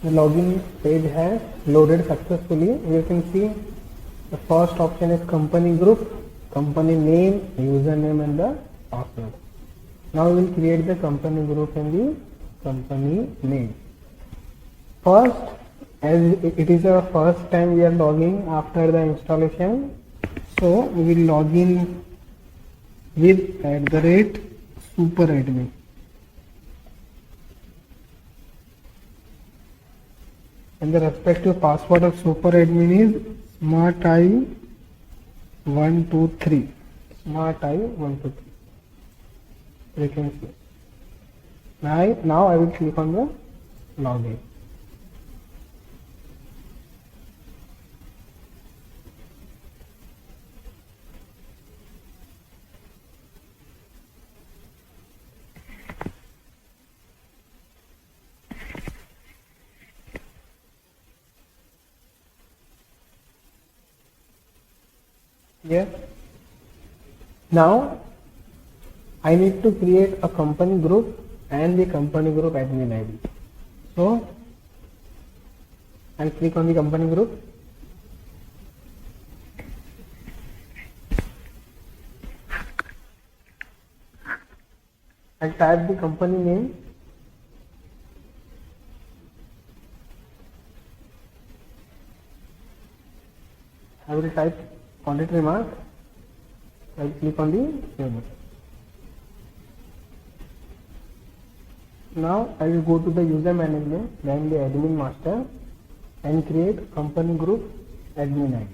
The login page has loaded successfully. You can see the first option is company group, company name, username and the password. Now we will create the company group and the company name. First, as it is our first time we are logging after the installation, so we will log in with @superadmin. And the respective password of superadmin is SmartI123. SmartI123. You can see. Now I will click on the login. Yes. Now I need to create a company group and the company group admin ID. So I'll click on the company group. I'll type the company name. I will type audit remark. I will click on the save button. Now I will go to the user management, then the admin master and create company group admin ID.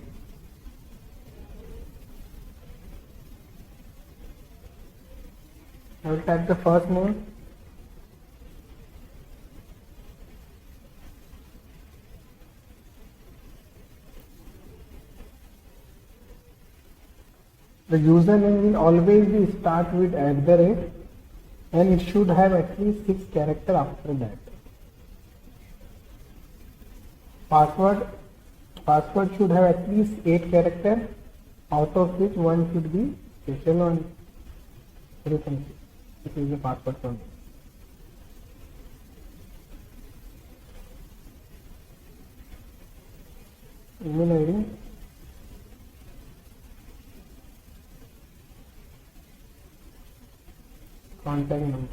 I will type the first name. The username will always be start with @ and it should have at least 6 characters after that. Password should have at least 8 characters, out of which one should be special one. You can see this is the password for me. Email ID. Contact number.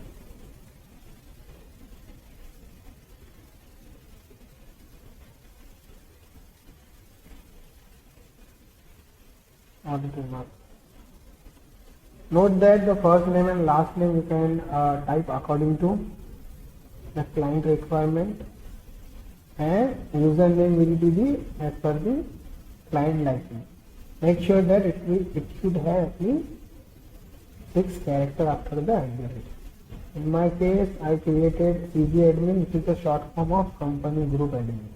Audit remark. Note that the first name and last name you can type according to the client requirement, and username will be the as per the client license. Make sure that it should have at least 6 characters after the @. In my case, I created CG admin, which is a short form of company group admin.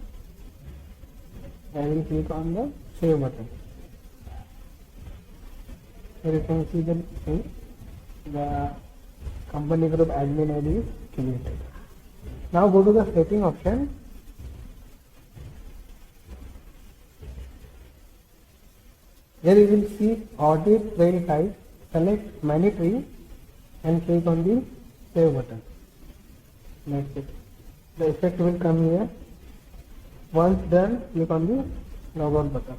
I will click on the save button. Here you can see the company group admin ID is created. Now go to the setting option. Here you will see audit trail type. Select mandatory and click on the save button. That's it. The effect will come here. Once done, click on the logout button.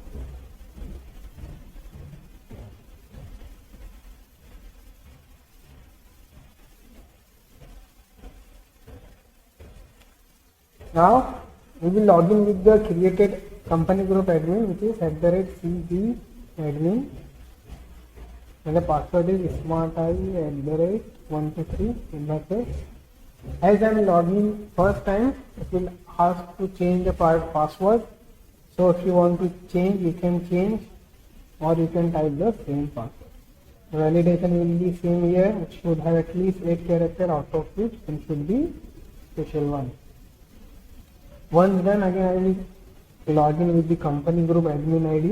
Now we will log in with the created company group admin, which is @CG admin, and the password is SmartI123 in my case. As I am logging first time, it will ask to change the password. So if you want to change, you can change, or you can type the same password. The validation will be same here. It should have at least 8 characters, out of which one should be special one. Once done, again I will log in with the company group admin ID.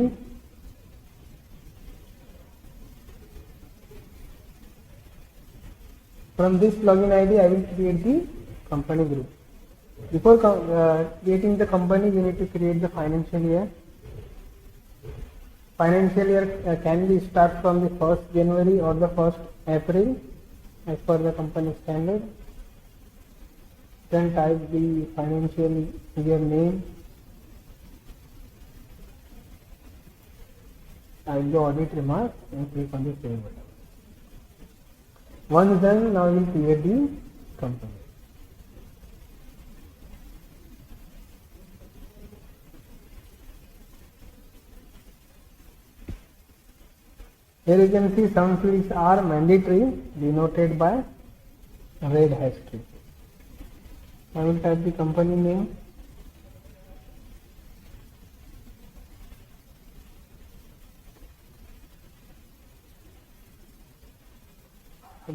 From this login ID, I will create the company group. Before creating the company, we need to create the financial year. Financial year can be start from the 1st January or the 1st April as per the company standard. Then type the financial year name, type the audit remark and click on the save button. Once done, now we will create the company. Here you can see some fields are mandatory, denoted by red hash key. I will type the company name.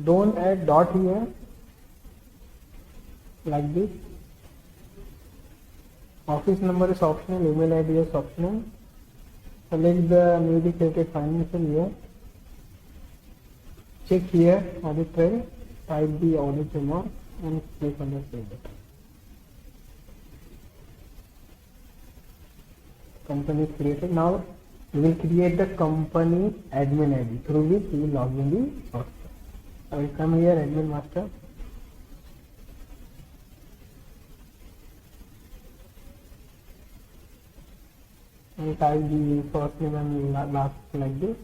Don't add dot here, like this. Office number is optional, email ID is optional. Select the newly created financial year. Check here audit trail, type the audit remark and click on the save button. Company is created. Now we will create the company admin ID through which we will log in the software. I will come here, admin master. And type the first name and last like this.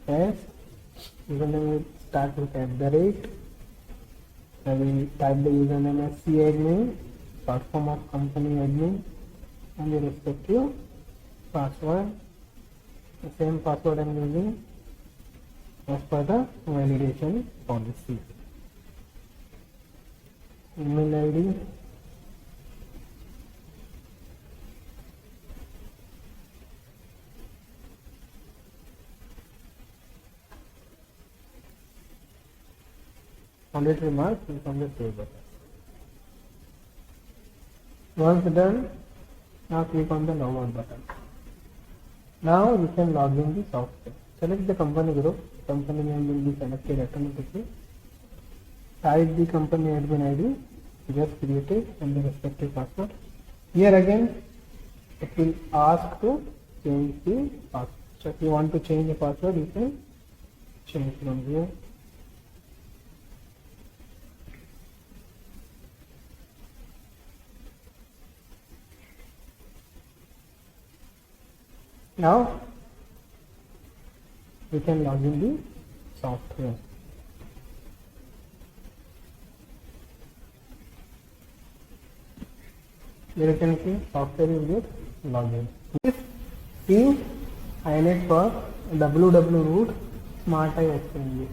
Yes, username will start with @ I will type the username as CAdmin, short form of company admin, and the respective password. The same password I am using as per the validation policy. Email ID, audit remarks from the save button. Once done, now click on the log out button. Now you can log in the software. Select the company group. Company name will be selected automatically. Type the company admin ID just created and the respective password. Here again it will ask to change the password. So if you want to change the password, you can change from here. Now we can log in the software. Here you can see software is get login. This is INET for www SmartSCMD.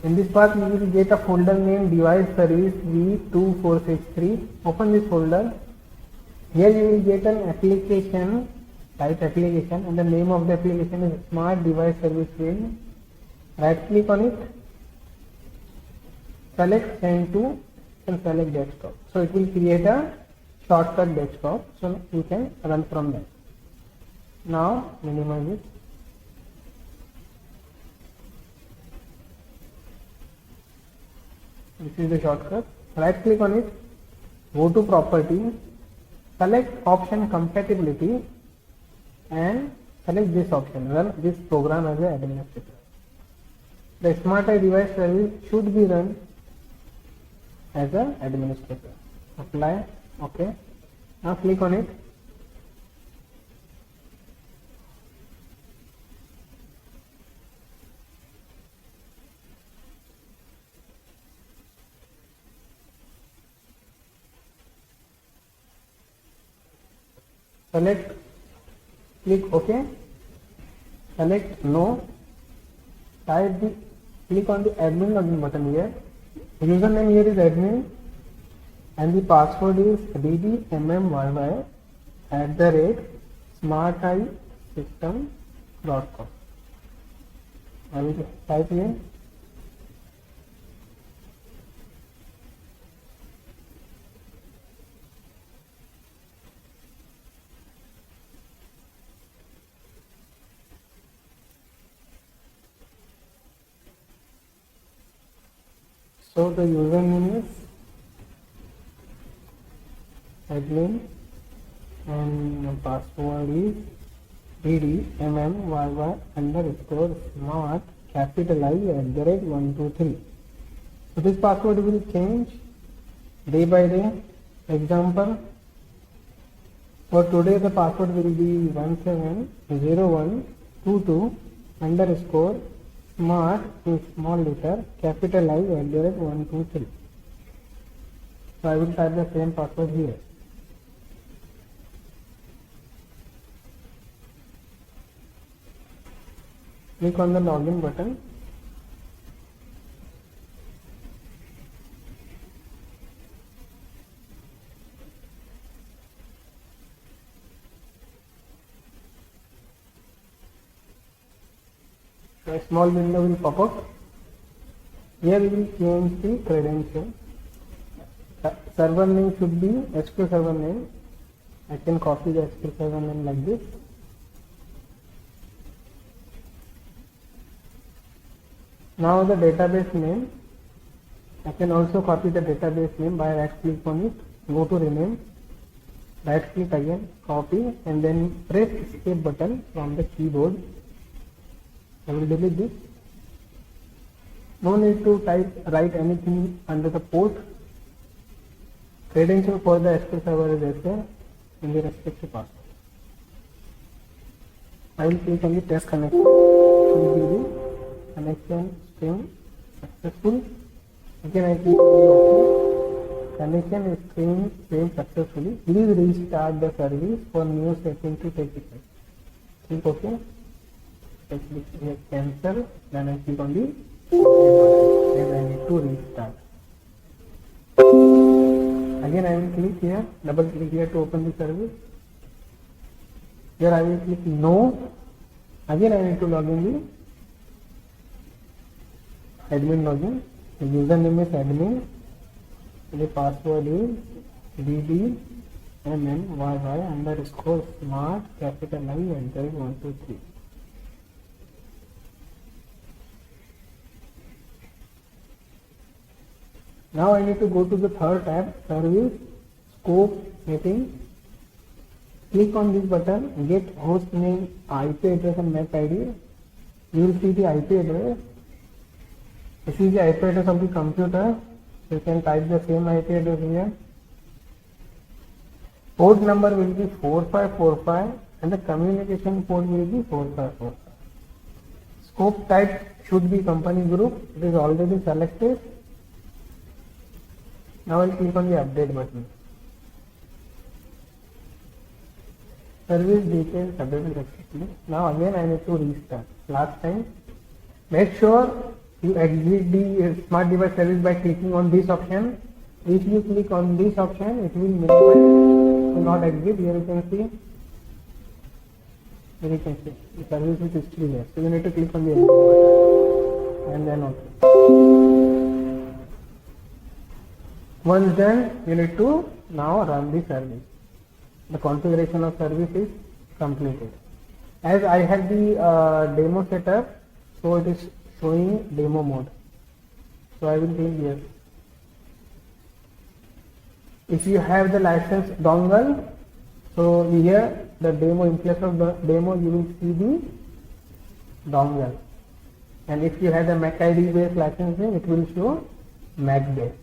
In this part you will get a folder named device service V2463. Open this folder. Here you will get an application, type application, and the name of the application is Smart Device Service Field. Right click on it, select send to and select desktop. So it will create a shortcut desktop, so you can run from that. Now minimize it. This is the shortcut. Right click on it, go to property, select option compatibility and select this option, run this program as an administrator. The Smart Device Service should be run as an administrator. Apply, OK. Now click on it. Select, click OK, select no, type the, click on the admin login button here. Username here is admin and the password is ddmmyy@smartisystem.com. I will type here. So the username is admin and password is ddmmyy_smart @123. So this password will change day by day. Example, for today the password will be 170122 underscore smart in small letter capital I @123. So I will type the same password here. Click on the login button. A small window will pop up. Here we will change the credential. Server name should be SQL server name. I can copy the SQL server name like this. Now the database name, I can also copy the database name by right click on it, go to rename, right click again, copy and then press escape button from the keyboard. I will delete this. No need to write anything under the port. Credential for the SQL server is there in the respective password. I will click on the test connection. The connection string successful. Again I click on the OK. Connection is failed successfully. Please restart the service for new setting to take effect. Click OK. I click here cancel. Then I click on the button. Then I need to restart. Again I will click here, double click here to open the service. Here I will click no. Again I need to log in the admin login. The username is admin. The password is ddmnyy underscore smart capital I @123. Now I need to go to the third tab, service, scope, setting. Click on this button, get host name, IP address and MAC ID. You will see the IP address. This is the IP address of the computer. You can type the same IP address here. Port number will be 4545 and the communication port will be 4545. Scope type should be company group. It is already selected. Now I will click on the update button. Service details updated successfully. Now again I need to restart. Last time, make sure you exit the smart device service by clicking on this option. If you click on this option, it will minimize to not exit. Here you can see. Here you can see the service is still there. So you need to click on the exit button and then OK. Once done, you need to now run the service. The configuration of service is completed. As I have the demo setup, so it is showing demo mode. So I will click yes. If you have the license dongle, so here the demo, in place of the demo you will see the dongle. And if you have the MAC ID based licensing, it will show MAC based.